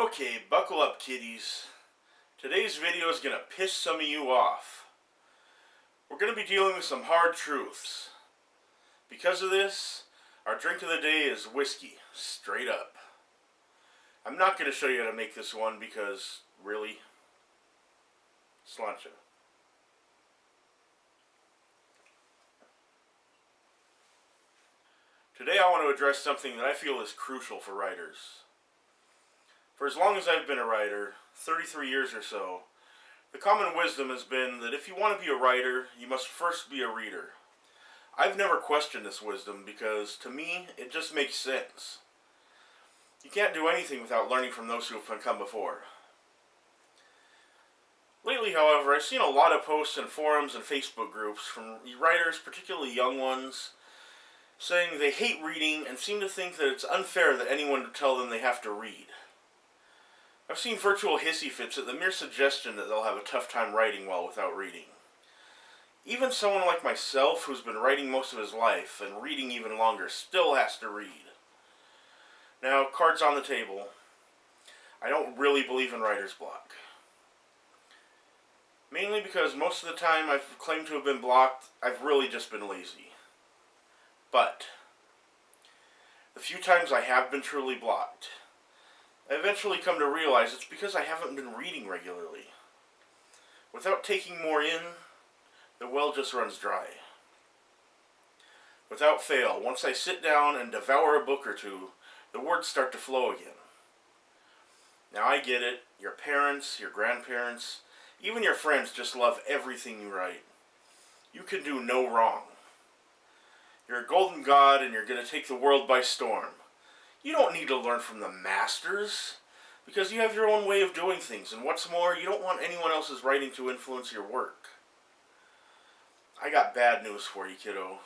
Okay, buckle up, kiddies. Today's video is going to piss some of you off. We're going to be dealing with some hard truths. Because of this, our drink of the day is whiskey, straight up. I'm not going to show you how to make this one because, really, sláinte. Today I want to address something that I feel is crucial for writers. For as long as I've been a writer, 33 years or so, the common wisdom has been that if you want to be a writer, you must first be a reader. I've never questioned this wisdom because, to me, it just makes sense. You can't do anything without learning from those who have come before. Lately, however, I've seen a lot of posts in forums and Facebook groups from writers, particularly young ones, saying they hate reading and seem to think that it's unfair that anyone would tell them they have to read. I've seen virtual hissy fits at the mere suggestion that they'll have a tough time writing well without reading. Even someone like myself, who's been writing most of his life and reading even longer, still has to read. Now, cards on the table. I don't really believe in writer's block. Mainly because most of the time I've claimed to have been blocked, I've really just been lazy. But the few times I have been truly blocked, I eventually come to realize it's because I haven't been reading regularly. Without taking more in, the well just runs dry. Without fail, once I sit down and devour a book or two, the words start to flow again. Now I get it, your parents, your grandparents, even your friends just love everything you write. You can do no wrong. You're a golden god and you're going to take the world by storm. You don't need to learn from the masters, because you have your own way of doing things, and what's more, you don't want anyone else's writing to influence your work. I got bad news for you, kiddo.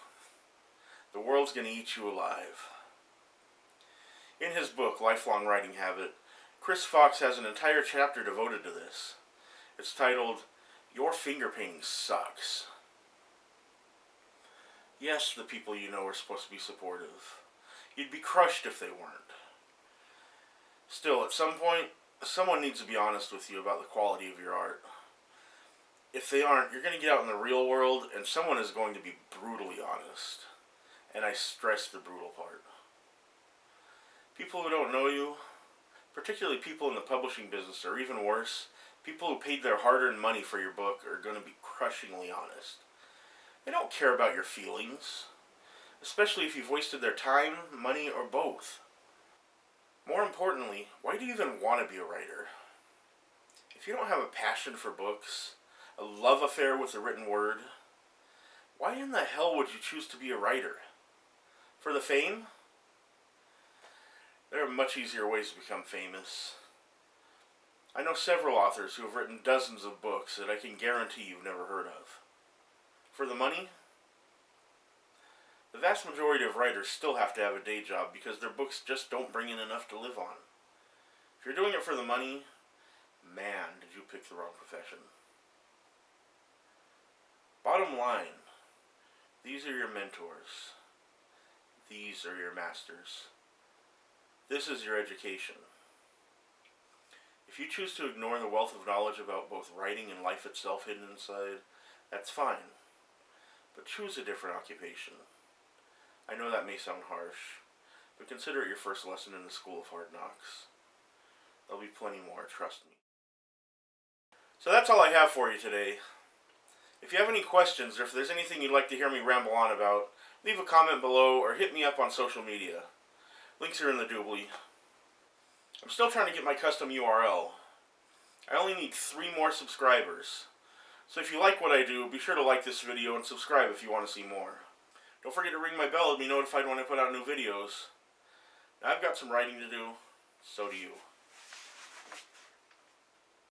The world's going to eat you alive. In his book, Lifelong Writing Habit, Chris Fox has an entire chapter devoted to this. It's titled, Your Finger Painting Sucks. Yes, the people you know are supposed to be supportive. You'd be crushed if they weren't. Still, at some point, someone needs to be honest with you about the quality of your art. If they aren't, you're going to get out in the real world, and someone is going to be brutally honest. And I stress the brutal part. People who don't know you, particularly people in the publishing business, or even worse, people who paid their hard-earned money for your book, are going to be crushingly honest. They don't care about your feelings, especially if you've wasted their time, money, or both. More importantly, why do you even want to be a writer? If you don't have a passion for books, a love affair with the written word, why in the hell would you choose to be a writer? For the fame? There are much easier ways to become famous. I know several authors who have written dozens of books that I can guarantee you've never heard of. For the money? The vast majority of writers still have to have a day job because their books just don't bring in enough to live on. If you're doing it for the money, man, did you pick the wrong profession. Bottom line, these are your mentors. These are your masters. This is your education. If you choose to ignore the wealth of knowledge about both writing and life itself hidden inside, that's fine. But choose a different occupation. I know that may sound harsh, but consider it your first lesson in the School of Hard Knocks. There'll be plenty more, trust me. So that's all I have for you today. If you have any questions, or if there's anything you'd like to hear me ramble on about, leave a comment below or hit me up on social media. Links are in the doobly. I'm still trying to get my custom URL. I only need 3 more subscribers. So if you like what I do, be sure to like this video and subscribe if you want to see more. Don't forget to ring my bell to be notified when I put out new videos. Now I've got some writing to do, so do you.